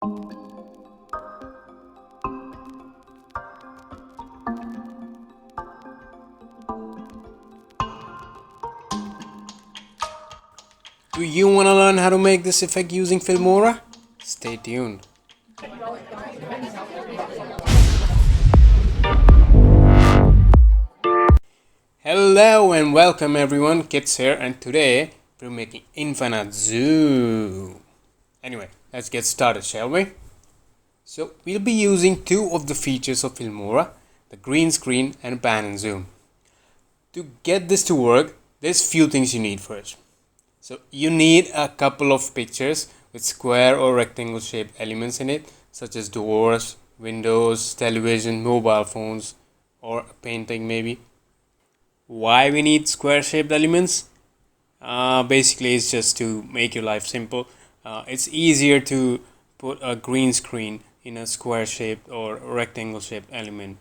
Do you want to learn how to make this effect using Filmora? Stay tuned. Hello and welcome everyone, Kids here, and today we're making infinite zoom. Anyway, let's get started, shall we? So we'll be using two of the features of Filmora, the green screen and pan and zoom. To get this to work, there's few things you need first. So you need a couple of pictures with square or rectangle shaped elements in it, such as doors, windows, television, mobile phones, or a painting maybe. Why we need square shaped elements? Basically it's just to make your life simple. It's easier to put a green screen in a square shaped or rectangle shaped element,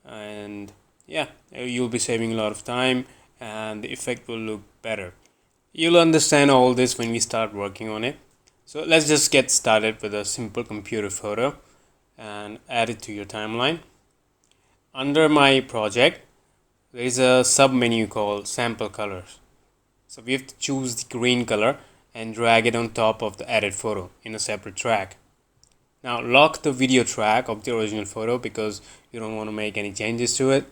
and yeah, you'll be saving a lot of time and the effect will look better. You'll understand all this when we start working on it. So let's just get started with a simple computer photo and add it to your timeline. Under my project, there is a sub menu called sample colors. So we have to choose the green color and drag it on top of the added photo in a separate track. Now lock the video track of the original photo because you don't want to make any changes to it.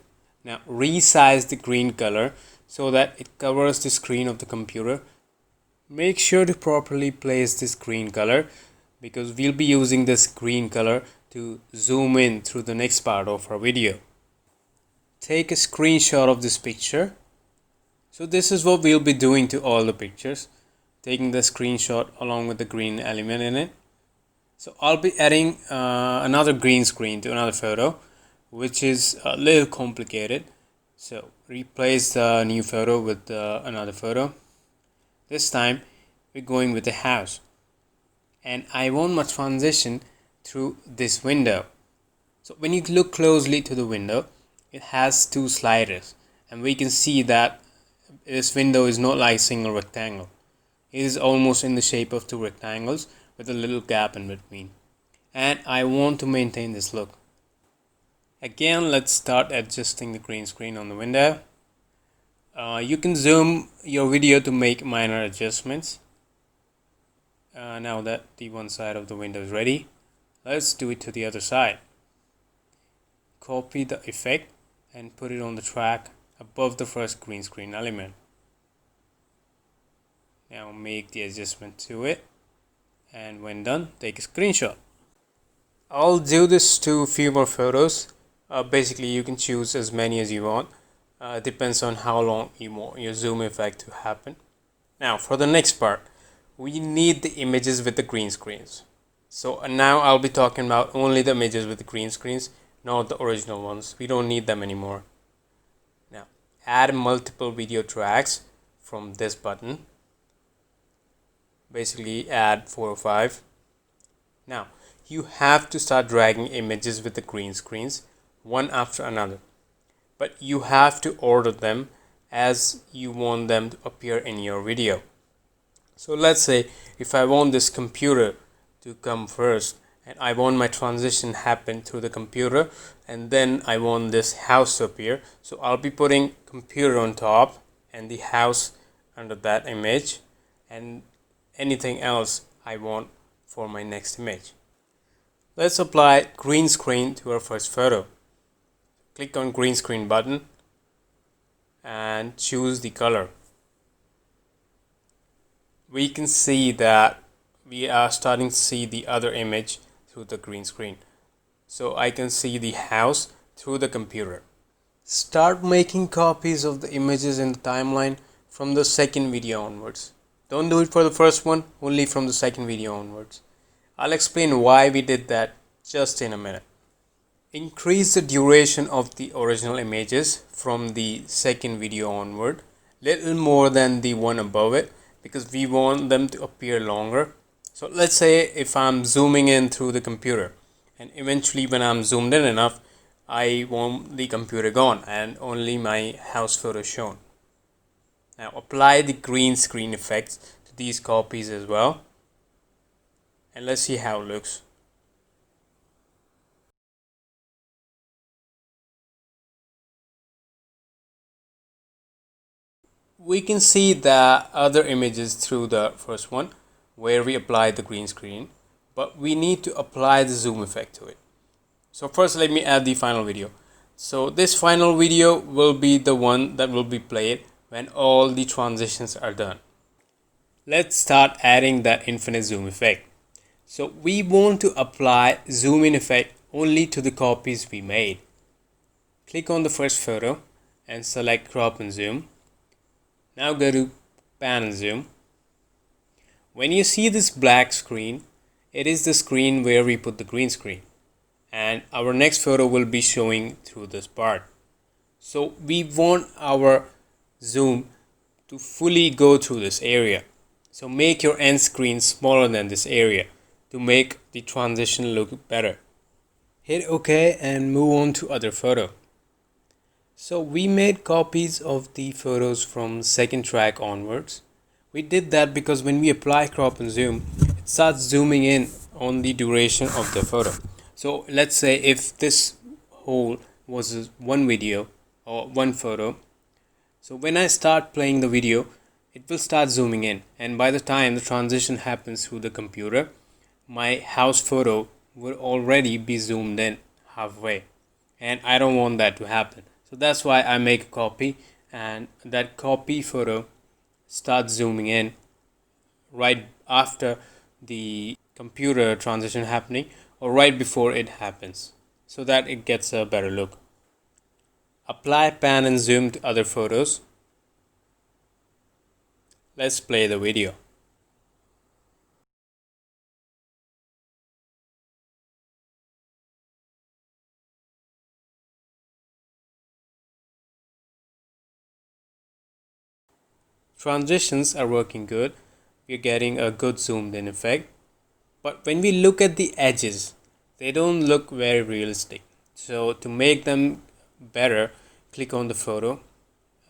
Now resize the green color so that it covers the screen of the computer. Make sure to properly place this green color because we'll be using this green color to zoom in through the next part of our video. Take a screenshot of this picture. So this is what we'll be doing to all the pictures, taking the screenshot along with the green element in it. So I'll be adding another green screen to another photo, which is a little complicated. So replace the new photo with another photo. This time we're going with the house, and I want my transition through this window. So when you look closely to the window, it has two sliders, and we can see that this window is not like a single rectangle. It is almost in the shape of two rectangles with a little gap in between, and I want to maintain this look. Again, let's start adjusting the green screen on the window. You can zoom your video to make minor adjustments. Now that the one side of the window is ready, let's do it to the other side. Copy the effect and put it on the track above the first green screen element. Now make the adjustment to it, and when done, take a screenshot. I'll do this to a few more photos. Basically you can choose as many as you want. Depends on how long you want your zoom effect to happen. Now for the next part, we need the images with the green screens. So now I'll be talking about only the images with the green screens, not the original ones. We don't need them anymore. Now add multiple video tracks from this button. Basically add 4 or 5. Now you have to start dragging images with the green screens one after another, but you have to order them as you want them to appear in your video. So let's say if I want this computer to come first, and I want my transition happen through the computer, and then I want this house to appear, so I'll be putting computer on top and the house under that image, and anything else I want for my next image. Let's apply green screen to our first photo. Click on green screen button and choose the color. We can see that we are starting to see the other image through the green screen. So I can see the house through the computer. Start making copies of the images in the timeline from the second video onwards. Don't do it for the first one, only from the second video onwards. I'll explain why we did that just in a minute. Increase the duration of the original images from the second video onward, little more than the one above it, because we want them to appear longer. So let's say if I'm zooming in through the computer, and eventually when I'm zoomed in enough, I want the computer gone and only my house photo shown. Now apply the green screen effects to these copies as well, and let's see how it looks. we can see the other images through the first one where we applied the green screen, but we need to apply the zoom effect to it. So first let me add the final video. So this final video will be the one that will be played when all the transitions are done. Let's start adding that infinite zoom effect. So we want to apply zoom in effect only to the copies we made. Click on the first photo and select crop and zoom. Now go to pan and zoom. When you see this black screen, it is the screen where we put the green screen, and our next photo will be showing through this part. So we want our zoom to fully go through this area. So make your end screen smaller than this area to make the transition look better. Hit OK and move on to other photo. So we made copies of the photos from second track onwards. We did that because when we apply crop and zoom, it starts zooming in on the duration of the photo. So let's say if this whole was one video or one photo, so when I start playing the video, it will start zooming in, and by the time the transition happens through the computer, my house photo will already be zoomed in halfway, and I don't want that to happen. So that's why I make a copy, and that copy photo starts zooming in right after the computer transition happening or right before it happens, so that it gets a better look. Apply pan and zoom to other photos. Let's play the video. Transitions are working good. We're getting a good zoomed in effect. But when we look at the edges, they don't look very realistic. So to make them better, click on the photo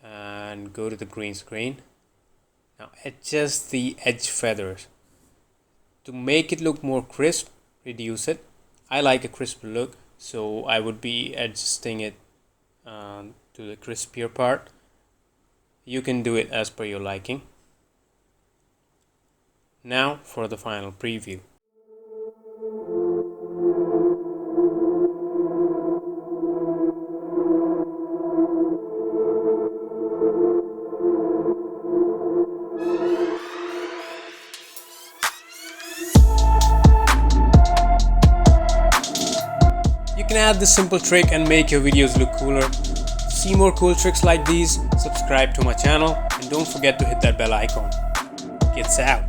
and go to the green screen. Now adjust the edge feathers. To make it look more crisp, reduce it. I like a crisp look, so I would be adjusting it to the crispier part. You can do it as per your liking. Now for the final preview. You can add this simple trick and make your videos look cooler. To see more cool tricks like these, subscribe to my channel and don't forget to hit that bell icon. Gets out.